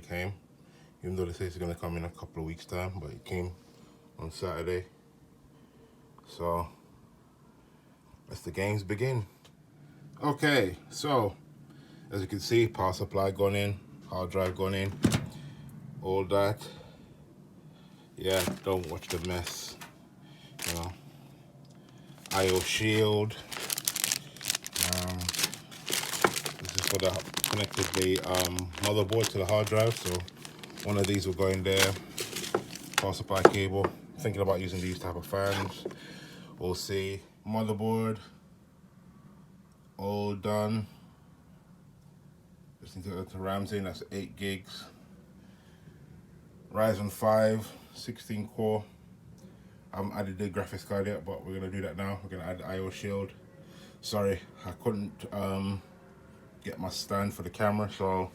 came, even though they say it's going to come in a couple of weeks time, but it came on Saturday. So let's the games begin. Okay, so as you can see, power supply gone in, hard drive gone in, all that. Yeah, don't watch the mess, you know. IO shield. This is for the connected the motherboard to the hard drive, so one of these will go in there. Power supply cable. Thinking about using these type of fans. We'll see. Motherboard all done. Just need to go to Ryzen. That's 8 gigs. Ryzen 5 16 core. I haven't added the graphics card yet, but we're gonna do that now. We're gonna add the IO shield. Sorry, I couldn't get my stand for the camera, so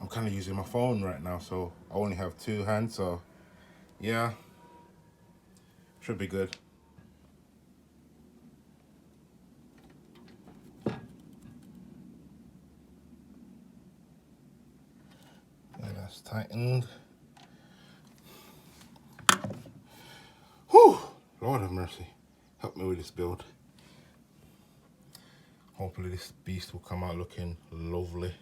I'm kind of using my phone right now, so I only have 2 hands, so yeah, should be good. Yeah, that's tightened. Whew, Lord have mercy, help me with this build. Hopefully this beast will come out looking lovely.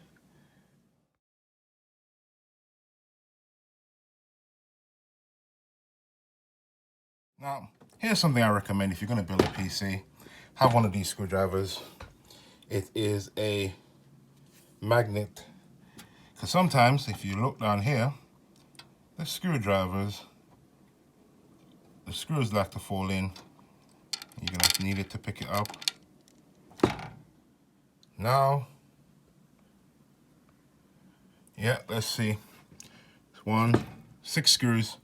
Now, here's something I recommend if you're going to build a PC. Have one of these screwdrivers. It is a magnet. Because sometimes, if you look down here, the screws like to fall in. You're going to need it to pick it up. Now, yeah, let's see. It's 6 screws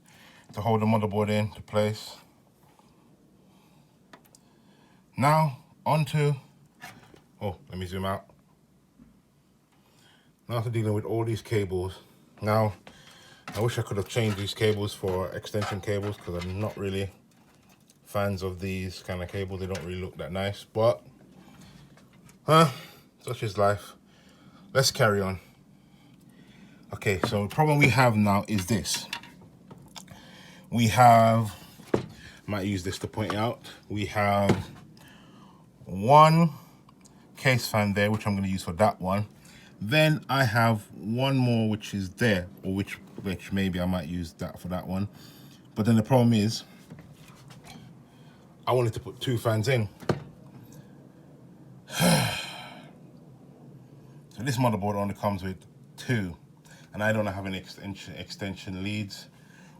to hold the motherboard into place. Now, onto, oh, let me zoom out. Now to dealing with all these cables. Now, I wish I could have changed these cables for extension cables because I'm not really fans of these kind of cables. They don't really look that nice, but, such is life. Let's carry on. Okay, so the problem we have now is this. We have, I might use this to point out, we have one case fan there, which I'm going to use for that one. Then I have one more which is there, or which maybe I might use that for that one. But then the problem is, I wanted to put 2 fans in. So this motherboard only comes with 2, and I don't have any extension leads,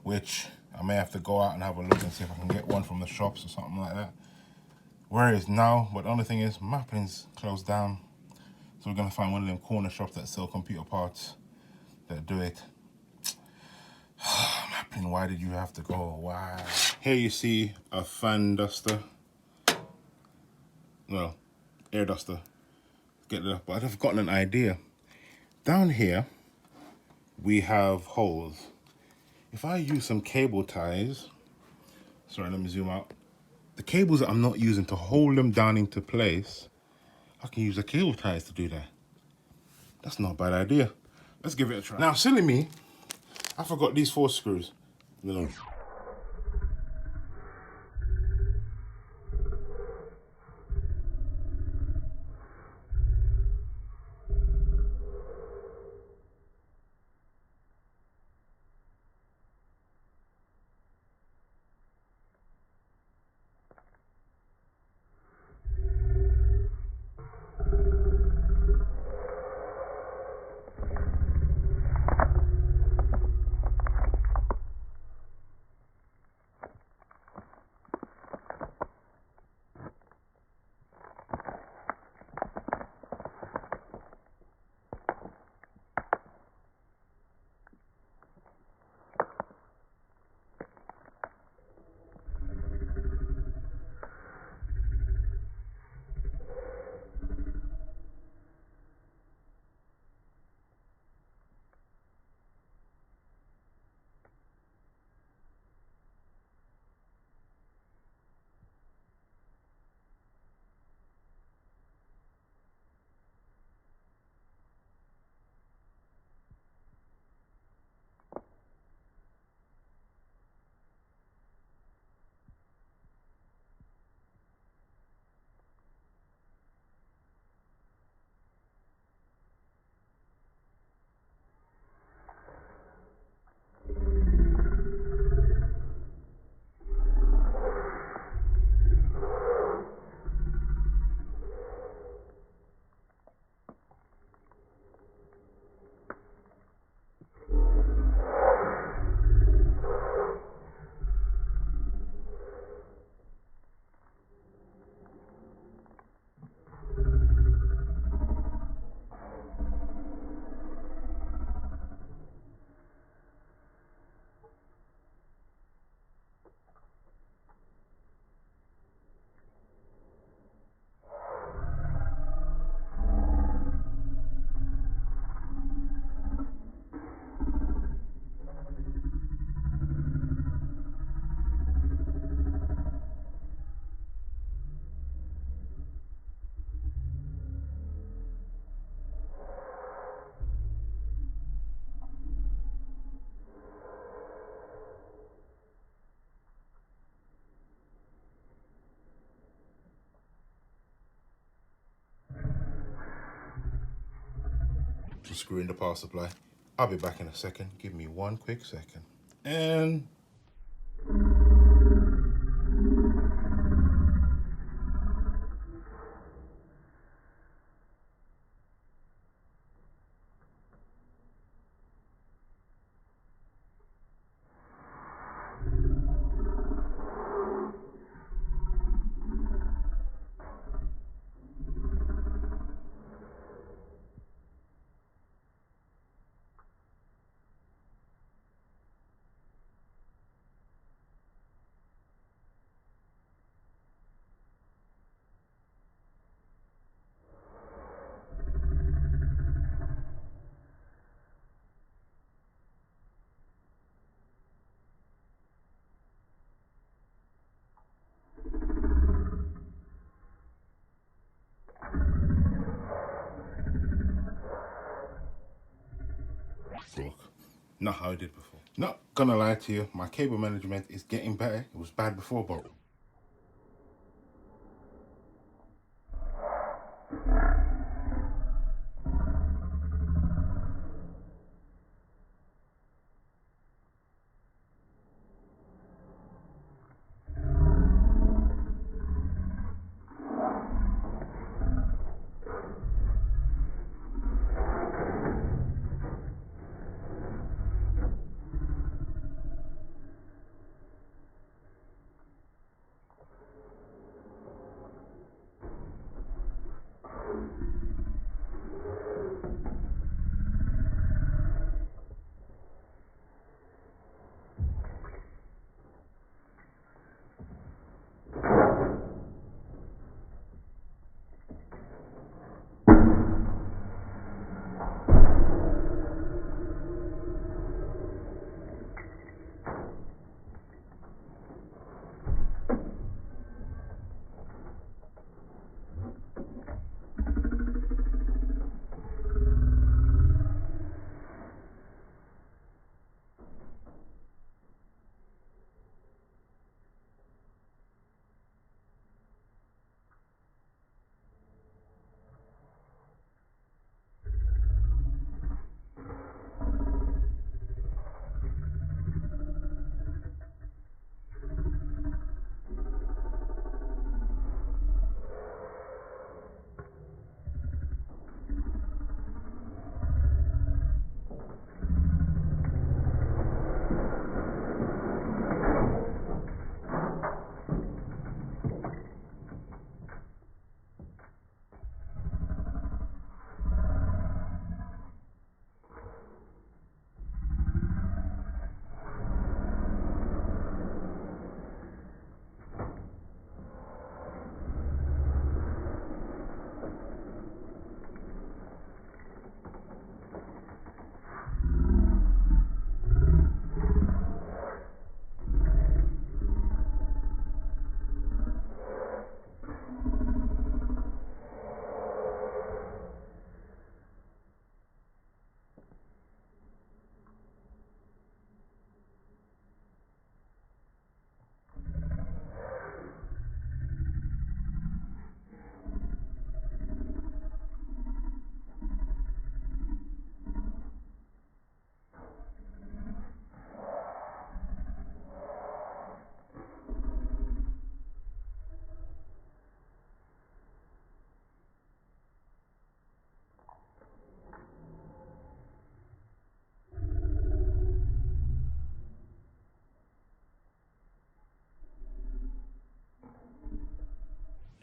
which I may have to go out and have a look and see if I can get one from the shops or something like that. Where it is now, but the only thing is, Maplin's closed down. So we're gonna find one of them corner shops that sell computer parts that do it. Maplin, why did you have to go? Why? Here you see a fan duster. Well, air duster. Get it up, but I've gotten an idea. Down here, we have holes. If I use some cable ties, sorry, let me zoom out. The cables that I'm not using to hold them down into place, I can use the cable ties to do that. That's not a bad idea. Let's give it a try. Now, silly me, I forgot these 4 screws. No. screw in the power supply. I'll be back in a second. Give me one quick second. And look, not how I did before. Not gonna lie to you, my cable management is getting better. It was bad before, but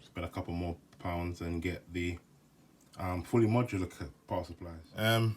spend a couple more pounds and get the fully modular power supplies.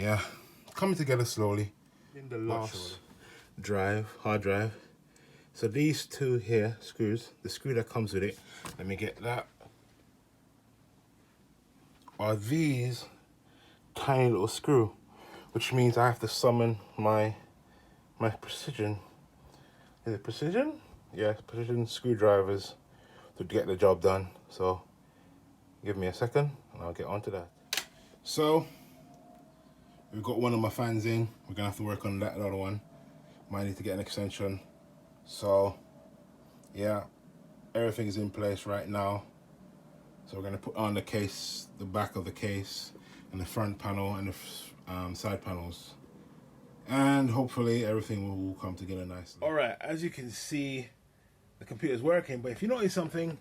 yeah, coming together slowly. In the last hard drive. So these two here screws, the screw that comes with it, let me get that, are these tiny little screw, which means I have to summon my precision. Is it precision? Yeah, precision screwdrivers to get the job done. So give me a second and I'll get onto that. So we've got one of my fans in. We're gonna have to work on that other one. Might need to get an extension. So yeah, everything is in place right now. So we're gonna put on the case, the back of the case, and the front panel and the side panels, and hopefully everything will come together nicely. All right, as you can see, the computer's working, but if you notice something,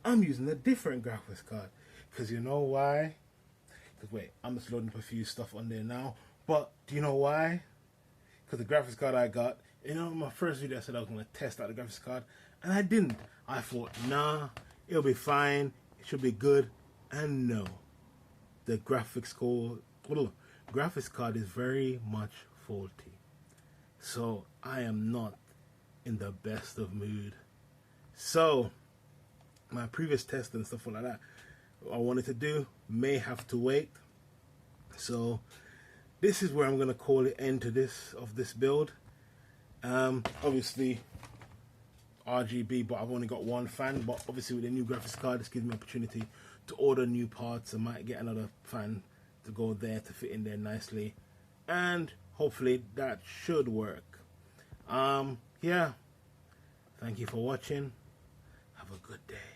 I'm using a different graphics card. Because you know why? Because wait, I'm just loading up a few stuff on there now. But do you know why? Because the graphics card I got, you know, in my first video I said I was going to test out the graphics card, and I didn't. I thought, nah, it'll be fine, it should be good, and no. The graphics card is very much faulty. So I am not in the best of mood. So my previous test and stuff like that I wanted to do may have to wait. So this is where I'm going to call it end to this build. Obviously RGB, but I've only got one fan. But obviously with the new graphics card, this gives me opportunity to order new parts. I might get another fan to go there to fit in there nicely, and hopefully that should work. Yeah, thank you for watching. Have a good day.